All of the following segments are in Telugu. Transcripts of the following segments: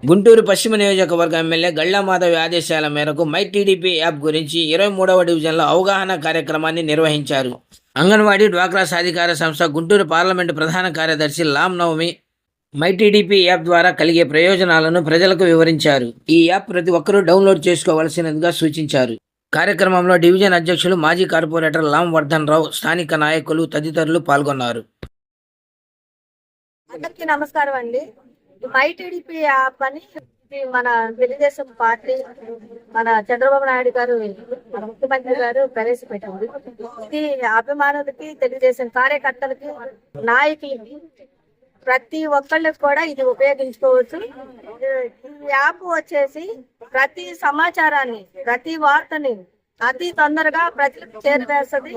గుంటూరు పశ్చిమ నియోజకవర్గ ఎమ్మెల్యే గళ్ళా మాధవి ఆదేశాల మేరకు మై టీడీపీ యాప్ గురించి 23వ డివిజన్లో అవగాహన కార్యక్రమాన్ని నిర్వహించారు. అంగన్వాడీ డ్వాక్రా సాధికార సంస్థ గుంటూరు పార్లమెంటు ప్రధాన కార్యదర్శి Lam Navami my TDP app ద్వారా కలిగే ప్రయోజనాలను ప్రజలకు వివరించారు. ఈ యాప్ ప్రతి ఒక్కరూ డౌన్లోడ్ చేసుకోవాల్సినదిగా సూచించారు. కార్యక్రమంలో డివిజన్ అధ్యక్షులు మాజీ కార్పొరేటర్ లామ్ వర్ధన్ రావు, స్థానిక నాయకులు తదితరులు పాల్గొన్నారు. అందరికీ నమస్కారం అండి. మై టీడీపీ యాప్ అని మన తెలుగుదేశం పార్టీ, మన చంద్రబాబు నాయుడు గారు, మన ముఖ్యమంత్రి గారు ప్రవేశపెట్టింది. ఇది అభిమానులకి, తెలుగుదేశం కార్యకర్తలకి, నాయకులకి, ప్రతి ఒక్కళ్ళకి కూడా ఇది ఉపయోగించుకోవచ్చు. ఈ యాప్ వచ్చేసి ప్రతి సమాచారాన్ని, ప్రతి వార్తని అతి తొందరగా ప్రజలకు చేరవేస్తుంది.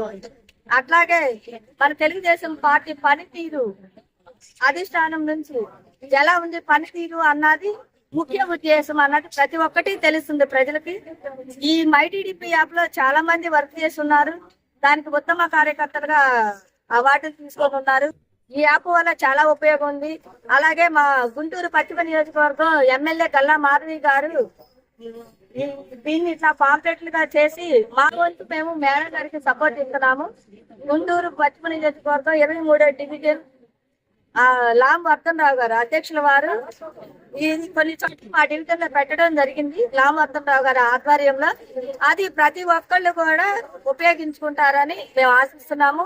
అట్లాగే మన తెలుగుదేశం పార్టీ పనితీరు, అధిష్టానం నుంచి ఎలా ఉంది పనితీరు అన్నది ముఖ్య ఉద్దేశం అన్నట్టు ప్రతి ఒక్కటి తెలుస్తుంది ప్రజలకి. ఈ మై టీడీపీ యాప్ లో చాలా మంది వర్క్ చేస్తున్నారు. దానికి ఉత్తమ కార్యకర్తలుగా అవార్డులు తీసుకొని ఉన్నారు. ఈ యాప్ వల్ల చాలా ఉపయోగం ఉంది. అలాగే మా గుంటూరు పశ్చిమ నియోజకవర్గం ఎమ్మెల్యే గల్లా మాధవి గారు దీన్ని ఇట్లా పాంప్లెట్లుగా చేసి మా వంతు మేము మేడం గారికి సపోర్ట్ ఇస్తున్నాము. గుంటూరు పశ్చిమ నియోజకవర్గం 23వ డివిజన్ లామ్ వర్ధన్ రావు గారు అధ్యక్షుల వారు ఇది కొన్ని చోట్ల మా డివిజన్ లో పెట్టడం జరిగింది. లామ్ వర్ధన్ రావు గారి ఆధ్వర్యంలో అది ప్రతి ఒక్కళ్ళు కూడా ఉపయోగించుకుంటారని మేము ఆశిస్తున్నాము.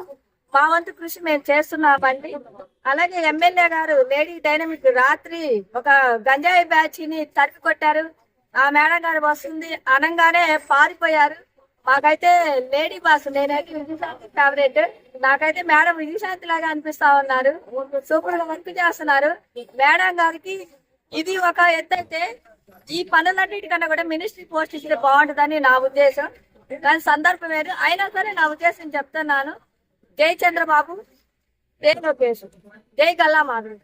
మా వంతు కృషి మేము చేస్తున్నామండి. అలాగే ఎమ్మెల్యే గారు లేడీ డైనమిక్ రాత్రి ఒక గంజాయి బ్యాచ్ ని తరిపి కొట్టారు. ఆ మేడం గారు వస్తుంది అనగానే పారిపోయారు. మాకైతే లేడీ బాస్, నేనైతే విజయశాంతి ఫేవరెట్, నాకైతే మేడం విజయశాంతి లాగా అనిపిస్తా ఉన్నారు. సూపర్ గా వర్క్ చేస్తున్నారు. మేడం గారికి ఇది ఒక ఎత్తైతే ఈ పనులన్నిటికన్నా కూడా మినిస్ట్రీ పోస్ట్ ఇస్తే బాగుంటుందని నా ఉద్దేశం. దాని సందర్భం వేరు అయినా సరే నా ఉద్దేశం చెప్తున్నాను. జై చంద్రబాబు, జై లోకేష్, జై గల్లా మాధవి.